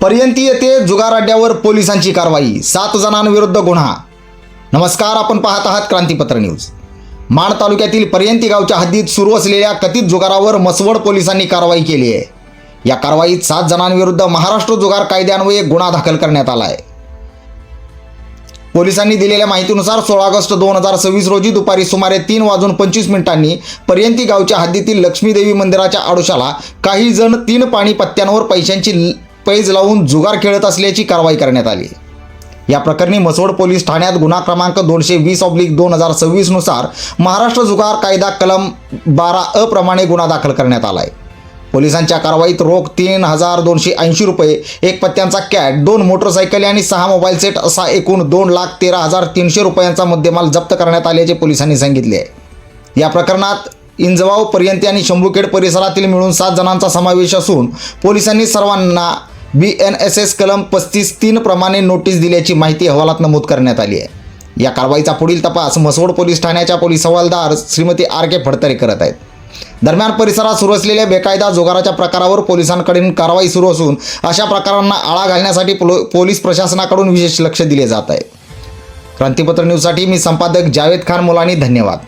पर्यंती येथे जुगार अड्ड्यावर पोलिसांची कारवाई, 7 जणांविरुद्ध गुन्हा। नमस्कार, आपण पाहत आहात क्रांतीपत्र न्यूज। माण तालुक्यातील पर्यंती गावच्या हद्दीत सुरू असलेल्या कथित जुगारावर मसवड पोलिसांनी कारवाई केली आहे। या कारवाईत 7 जणांविरुद्ध महाराष्ट्र जुगार कायद्यान्वये गुन्हा दाखल करण्यात आला आहे। पोलिसांनी दिलेल्या माहितीनुसार 16 ऑगस्ट 2026 रोजी दुपारी सुमारे 3:25 पर्यंती गावच्या हद्दीतील लक्ष्मीदेवी मंदिराच्या आडोशाला काही जण 3 पाणी पत्त्यांवर पैशांची पैज लावून जुगार खेळत असल्याची कारवाई करण्यात आली। या प्रकरणी मसवड पोलीस ठाण्यात गुन्हा क्रमांक 220/2026 नुसार महाराष्ट्र जुगार कायदा कलम 12 अ प्रमाणे गुन्हा दाखल करण्यात आला आहे। पोलिसांच्या कारवाईत रोख 3,280 रुपये, 1 पत्त्यांचा कॅट, 2 मोटरसायकली आणि 6 मोबाईल सेट असा एकूण 2,13,300 रुपयांचा मुद्देमाल जप्त करण्यात आल्याचे पोलिसांनी सांगितले आहे। या प्रकरणात इंजवाव, पर्यंती आणि शंभूखेड परिसरातील मिळून 7 जणांचा समावेश असून पोलिसांनी सर्वांना BNSS कलम 35(3) प्रमाणे नोटीस दिल्याची माहिती अहवालात नमूद करण्यात आली आहे। या कारवाईचा पुढील तपास मसवड पोलीस ठाण्याच्या पोलीस हवालदार श्रीमती RK फडतरे करत आहेत। दरम्यान परिसरात सुरू असलेल्या बेकायदा जुगाराच्या प्रकारावर पोलिसांकडून कारवाई सुरू असून अशा प्रकारांना आळा घालण्यासाठी पोलीस प्रशासनाकडून विशेष लक्ष दिले जात आहे। क्रांतीपत्र न्यूजसाठी मी संपादक जावेद खान मुलानी, धन्यवाद।